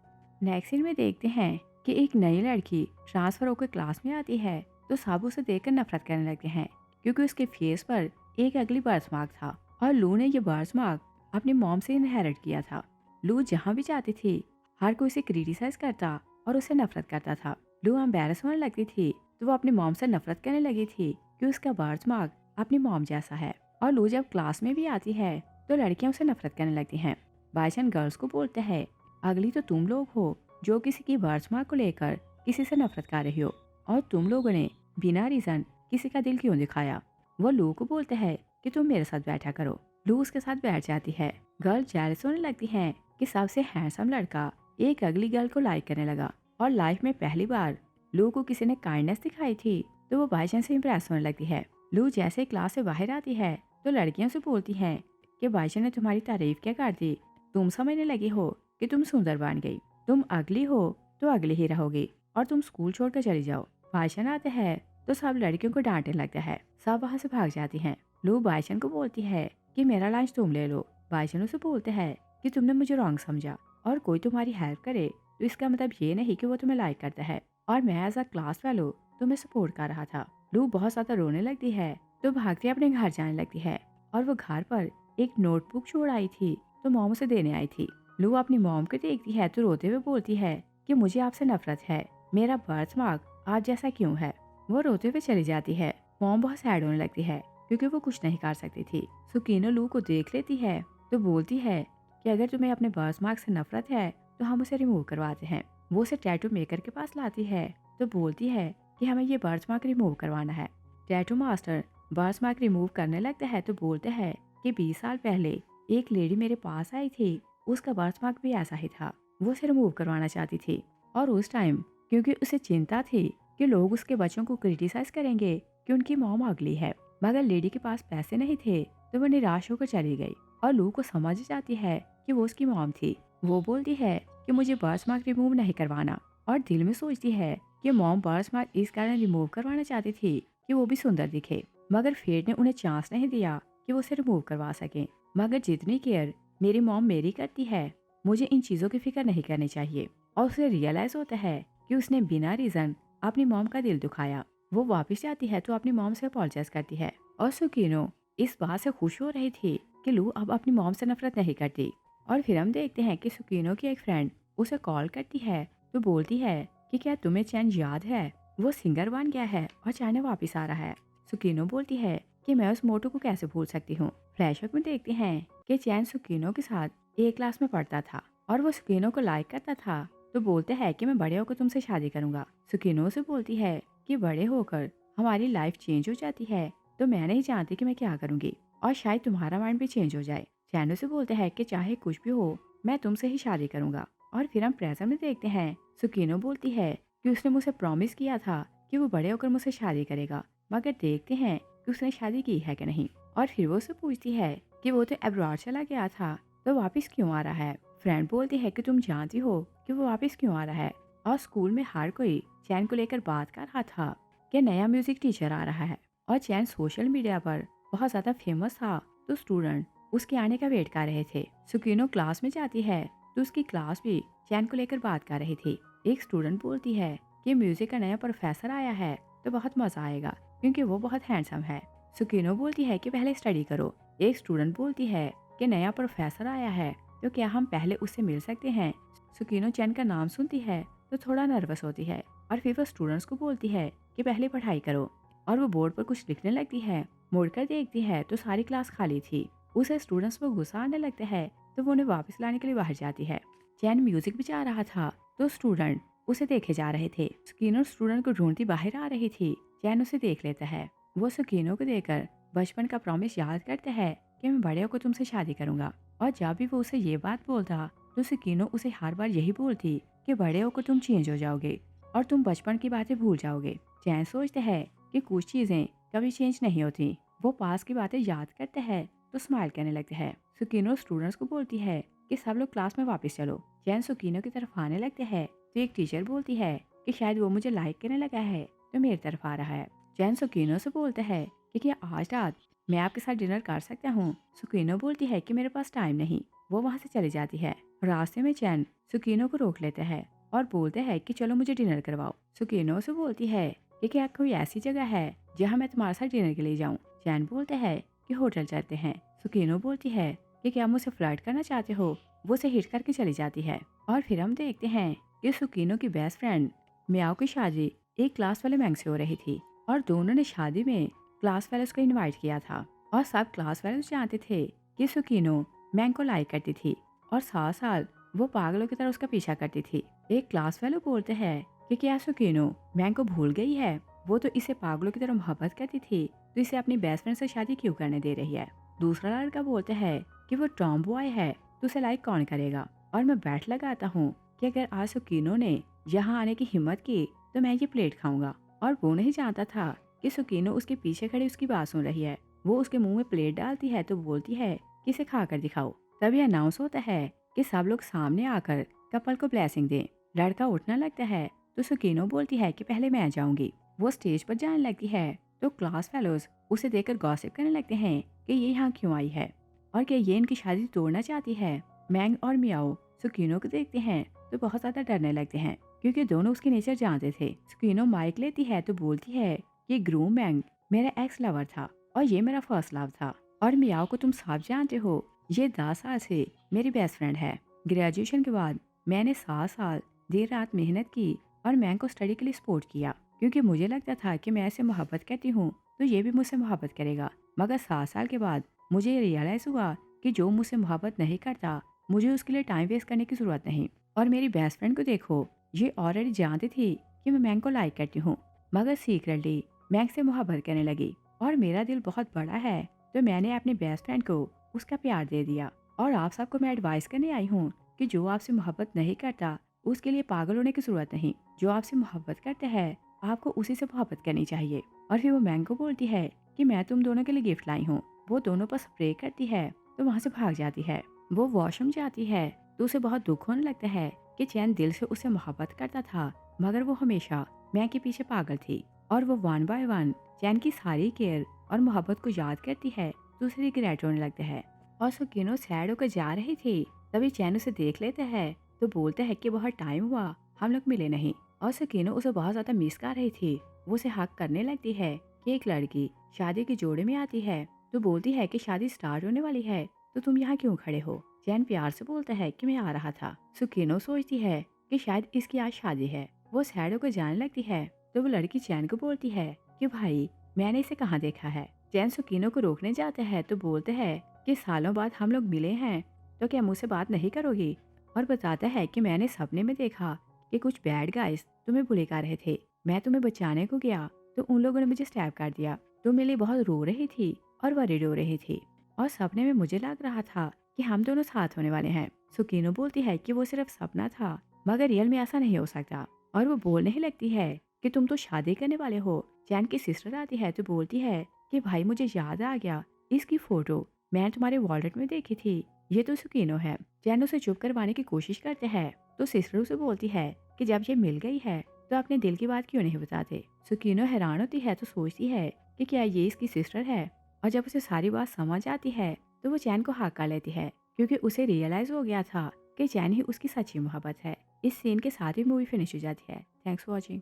नेक्स्ट सीन में देखते हैं कि एक नई लड़की ट्रांसफर होकर क्लास में आती है तो सब उसे देखकर नफरत करने लगते हैं क्योंकि उसके फेस पर एक अगली बर्थ मार्क था और लू ने ये बर्थ मार्क अपनी मॉम से इनहेरिट किया था। लू जहाँ भी जाती थी हर कोई उसे क्रिटिसाइज करता और उसे नफरत करता था। लू एम्बेरस होने लगती थी तो वो अपनी मॉम से नफरत करने लगी थी कि उसका बर्थ मार्क अपनी मॉम जैसा है। और लू जब क्लास में भी आती है तो लड़कियां उसे नफरत करने लगती हैं। बाइचन गर्ल्स को बोलते हैं अगली तो तुम लोग हो जो किसी की बर्थ मार्क को लेकर किसी से नफरत कर रही हो और तुम लोगों ने बिना रीजन किसी का दिल क्यों दिखाया। वो लू को बोलते हैं कि तुम मेरे साथ बैठा करो। लू उसके साथ बैठ जाती है। गर्ल जेलस होने लगती है कि सबसे हैंडसम लड़का एक अगली गर्ल को लाइक करने लगा और लाइफ में पहली बार लू को किसी ने काइंडनेस दिखाई थी तो वो बाइचन से इम्प्रेस होने लगती है। लू जैसे क्लास से बाहर आती है तो लड़कियों से बोलती हैं कि बाइचन ने तुम्हारी तारीफ क्या कर दी, तुम समझने लगी हो कि तुम सुंदर बन गई, तुम अगली हो तो अगली ही रहोगी और तुम स्कूल छोड़कर चली जाओ। बाइचन आते हैं तो सब लड़कियों को डांटने लगता है। सब वहाँ से भाग जाती हैं। लू बाइचन को बोलती है कि मेरा लंच तुम ले लो। बाइचन उसे बोलते हैं कि तुमने मुझे रॉन्ग समझा और कोई तुम्हारी हेल्प करे तो इसका मतलब ये नहीं कि वो तुम्हें लाइक करता है और मैं एज अ क्लास फेलो तुम्हें सपोर्ट कर रहा था। लू बहुत ज्यादा रोने लगती है तो भागती अपने घर जाने लगती है और वो घर पर एक नोटबुक छोड़ आई थी तो मॉम उसे देने आई थी। लू अपनी मॉम को देखती है तो रोते हुए बोलती है कि मुझे आपसे नफरत है, मेरा बर्थ मार्क आप जैसा क्यों है। वो रोते हुए चली जाती है। मॉम बहुत सैड होने लगती है क्योंकि वो कुछ नहीं कर सकती थी। सुकीनो लू को देख लेती है तो बोलती है कि अगर तुम्हें अपने बर्थ मार्क से नफरत है तो हम उसे रिमूव करवाते हैं। वो उसे टैटू मेकर के पास लाती है तो बोलती है कि हमें ये बर्थ मार्क रिमूव करवाना है। Tattoo master birth mark remove करने लगता है तो बोलते हैं कि 20 साल पहले एक लेडी मेरे पास आई थी, उसका बर्थ मार्क भी ऐसा ही था, वो उसे रिमूव करवाना चाहती थी। और उस टाइम क्योंकि उसे चिंता थी कि लोग उसके बच्चों को क्रिटिसाइज करेंगे कि उनकी मॉम अगली है, मगर लेडी के पास पैसे नहीं थे तो वो निराश होकर चली गई और लू को समझ जाती है कि वो उसकी मॉम थी। वो बोलती है कि मुझे बर्थ मार्क रिमूव नहीं करवाना और दिल में सोचती है कि मॉम बर्थ मार्क इस कारण रिमूव करवाना चाहती थी कि वो भी सुंदर दिखे, मगर फेट ने उन्हें चांस नहीं दिया कि वो उसे रिमूव करवा सके। मगर जितनी केयर मेरी मॉम मेरी करती है मुझे इन चीज़ों की फिक्र नहीं करनी चाहिए। और उसे रियलाइज होता है कि उसने बिना रीजन अपनी मॉम का दिल दुखाया। वो वापस जाती है तो अपनी मॉम से अपॉलोजाइज करती है और सुकीनो इस बात से खुश हो रही थी कि लू अब अपनी मॉम से नफरत नहीं करती। और फिर हम देखते हैं कि सुकीनो की एक फ्रेंड उसे कॉल करती है तो बोलती है कि क्या तुम्हें चैन याद है, वो सिंगर बन गया है और चाइना वापस आ रहा है। सुकीनो बोलती है कि मैं उस मोटू को कैसे भूल सकती हूँ। फ्लैशबैक में देखते हैं कि चैन सुकीनो के साथ एक क्लास में पढ़ता था और वो सुकीनो को लाइक करता था तो बोलते हैं कि मैं बड़े होकर तुमसे शादी करूंगा। सुकीनो से बोलती है कि बड़े होकर हमारी लाइफ चेंज हो जाती है तो मैं नहीं जानती कि मैं क्या करूंगी और शायद तुम्हारा माइंड भी चेंज हो जाए। चैनो से बोलते हैं कि चाहे कुछ भी हो मैं तुमसे ही शादी करूंगा। और फिर हम प्रेजेंट में देखते हैं सुकीनो बोलती है कि उसने मुझे प्रॉमिस किया था कि वो बड़े होकर मुझसे शादी करेगा, मगर देखते हैं कि उसने शादी की है कि नहीं। और फिर वो उससे पूछती है कि वो तो अब्रॉड चला गया था तो वापस क्यों आ रहा है। फ्रेंड बोलती है कि तुम जानती हो कि वो वापस क्यों आ रहा है। और स्कूल में हर कोई चैन को लेकर बात कर रहा था कि नया म्यूजिक टीचर आ रहा है और चैन सोशल मीडिया पर बहुत ज्यादा फेमस था तो स्टूडेंट उसके आने का वेट कर रहे थे। सुकीनो क्लास में जाती है तो उसकी क्लास भी चैन को लेकर बात कर रही थी। एक स्टूडेंट बोलती है कि म्यूजिक का नया प्रोफेसर आया है तो बहुत मजा आएगा क्योंकि वो बहुत हैंडसम है। सुकीनो बोलती है कि पहले स्टडी करो। एक स्टूडेंट बोलती है कि नया प्रोफेसर आया है तो क्या हम पहले उससे मिल सकते हैं। सुकीनो चैन का नाम सुनती है तो थोड़ा नर्वस होती है और फिर वो स्टूडेंट्स को बोलती है कि पहले पढ़ाई करो और वो बोर्ड पर कुछ लिखने लगती है। मुड़कर देखती है तो सारी क्लास खाली थी। उसे स्टूडेंट्स पर गुस्सा आने लगता है तो वो उन्हें वापस लाने के लिए बाहर जाती है। चैन म्यूजिक बजा रहा था तो स्टूडेंट उसे देखे जा रहे थे। सुकीनो स्टूडेंट को ढूंढती बाहर आ रही थी। चैन उसे देख लेता है। वो सुकीनो को देखकर बचपन का प्रॉमिस याद करता है कि मैं बड़े होकर तुमसे शादी करूंगा। और जब भी वो उसे ये बात बोलता तो सुकीनो उसे हर बार यही बोलती कि बड़े होकर तुम चेंज हो जाओगे। और तुम बचपन की बातें भूल जाओगे। चैन सोचते हैं कि कुछ चीजें कभी चेंज नहीं होती। वो पास की बातें याद करते हैं तो स्माइल करने लगते हैं। सुकीनो स्टूडेंट्स को बोलती है कि सब लोग क्लास में वापस चलो। चैन सुकीनो की तरफ आने लगते हैं तो एक टीचर बोलती है कि शायद वो मुझे लाइक करने लगा है तो मेरी तरफ आ रहा है। चैन सुकीनो से बोलते हैं कि क्या आज रात मैं आपके साथ डिनर कर सकता हूँ। सुकीनो बोलती है कि मेरे पास टाइम नहीं। वो वहाँ से चली जाती है। रास्ते में चैन सुकीनो को रोक लेते हैं और बोलते हैं कि चलो मुझे डिनर करवाओ। सुकीनो से बोलती है कि क्या कोई ऐसी जगह है जहाँ मैं तुम्हारे साथ डिनर के लिए जाऊँ। चैन बोलते हैं कि होटल चलते हैं। सुकीनो बोलती है कि क्या मुझसे फ्लर्ट करना चाहते हो। वो उसे हिट करके चली जाती है और फिर हम देखते हैं कि सुकीनो की बेस्ट फ्रेंड मियाओ की शादी एक क्लास वाले मैंग से हो रही थी और दोनों ने शादी में क्लास फेलोज को इनवाइट किया था और सब क्लास फेलोज जानते थे कि सुकीनो मैंग को लाइक करती थी और 7 साल वो पागलों की तरह उसका पीछा करती थी। एक क्लास फेलो बोलते हैं कि क्या सुकीनो मैंग को भूल गई है। वो तो इसे पागलों की तरह मोहब्बत करती थी तो इसे अपनी बेस्ट फ्रेंड से शादी क्यों करने दे रही है। दूसरा लड़का बोलता है कि वो टॉम बॉय है तो उसे लाइक कौन करेगा। और मैं बैट लगाता हूँ कि अगर आज सुकीनो ने यहाँ आने की हिम्मत की तो मैं ये प्लेट खाऊंगा। और वो नहीं जानता था कि सुकीनो उसके पीछे खड़ी उसकी बात सुन रही है। वो उसके मुंह में प्लेट डालती है तो बोलती है कि इसे खा कर दिखाओ। तभी अनाउंस होता है कि सब लोग सामने आकर कपल को ब्लेसिंग दें। लड़का उठने लगता है तो सुकीनो बोलती है कि पहले मैं जाऊंगी। वो स्टेज पर जाने लगती है तो क्लास फेलोज उसे देखकर गॉसिप करने लगते हैं कि ये यहाँ क्यों आई है और क्या ये इनकी शादी तोड़ना चाहती है। मैंग और मियाओ सुकीनो को देखते हैं तो बहुत ज्यादा डरने लगते हैं क्योंकि दोनों उसकी नेचर जानते थे। सुकीनो माइक लेती है तो बोलती है कि ग्रूम मैंग मेरा एक्स लवर था और ये मेरा फर्स्ट लव था और मियाओ को तुम सब जानते हो। ये 10 साल से मेरी बेस्ट फ्रेंड है। ग्रेजुएशन के बाद मैंने 7 साल देर रात मेहनत की और मैंग को स्टडी के लिए सपोर्ट किया क्योंकि मुझे लगता था कि मैं ऐसे मोहब्बत करती हूँ तो ये भी मुझसे मोहब्बत करेगा। मगर 7 साल के बाद मुझे रियलाइज हुआ कि जो मुझसे मोहब्बत नहीं करता मुझे उसके लिए टाइम वेस्ट करने की जरूरत नहीं। और मेरी बेस्ट फ्रेंड को देखो, ये ऑलरेडी जानती थी कि मैं मैंग को लाइक करती हूँ मगर सीक्रेटली मैंग से मोहब्बत करने लगी। और मेरा दिल बहुत बड़ा है तो मैंने अपनी बेस्ट फ्रेंड को उसका प्यार दे दिया। और आप सबको मैं एडवाइस करने आई हूँ कि जो आपसे मोहब्बत नहीं करता उसके लिए पागल होने की जरूरत नहीं। जो आपसे मोहब्बत करते हैं आपको उसी से मोहब्बत करनी चाहिए। और फिर वो मैंग को बोलती है कि मैं तुम दोनों के लिए गिफ्ट लाई हूँ। वो दोनों पर स्प्रे करती है तो वहाँ से भाग जाती है। वो वॉशरूम जाती है तो उसे बहुत दुख होने लगता है कि चैन दिल से उसे मोहब्बत करता था मगर वो हमेशा मैंग के पीछे पागल थी। और वो 1 बाय 1 चैन की सारी केयर और मोहब्बत को याद करती है तो उसे रिग्रेट होने लगता है। और सुकीनो सैड होकर जा रही थी तभी चैन उसे देख लेता है तो बोलता है कि बहुत टाइम हुआ हम लोग मिले नहीं। और सुकीनो उसे बहुत ज्यादा मिस कर रही थी। वो उसे हक करने लगती है कि एक लड़की शादी के जोड़े में आती है तो बोलती है कि शादी स्टार्ट होने वाली है तो तुम यहाँ क्यों खड़े हो। चैन प्यार से बोलता है कि मैं आ रहा था। सुकीनो सोचती है कि शायद इसकी आज शादी है। वो सैड होकर जाने लगती है तो वो लड़की चैन को बोलती है कि भाई मैंने इसे कहाँ देखा है। चैन सुकीनो को रोकने जाते हैं तो बोलते हैं कि सालों बाद हम लोग मिले हैं तो क्या मुझसे बात नहीं करोगी। और बताता है कि मैंने सपने में देखा कि कुछ बैड गाइस तुम्हें बुली कर रहे थे। मैं तुम्हें बचाने को गया तो उन लोगों ने मुझे स्टैब कर दिया। तुम मेरे लिए बहुत रो रही थी और वरीड हो रही थी और सपने में मुझे लग रहा था कि हम दोनों साथ होने वाले हैं। सुकीनो बोलती है कि वो सिर्फ सपना था मगर रियल में ऐसा नहीं हो सकता। और वो बोलने ही लगती है कि तुम तो शादी करने वाले हो। चैन की सिस्टर आती है तो बोलती है कि भाई मुझे याद आ गया, इसकी फोटो मैंने तुम्हारे वॉलेट में देखी थी, ये तो सुकीनो है। चैन उसे चुप करवाने की कोशिश करते हैं तो सिस्टर उसे बोलती है कि जब ये मिल गई है तो अपने दिल की बात क्यों नहीं बताते। सुकीनो हैरान होती है तो सोचती है कि क्या ये इसकी सिस्टर है। और जब उसे सारी बात समझ आती है तो वो चैन को हाक कर लेती है क्योंकि उसे रियलाइज हो गया था कि चैन ही उसकी सच्ची मोहब्बत है। इस सीन के साथ ही मूवी फिनिश हो जाती है। Thanks for watching.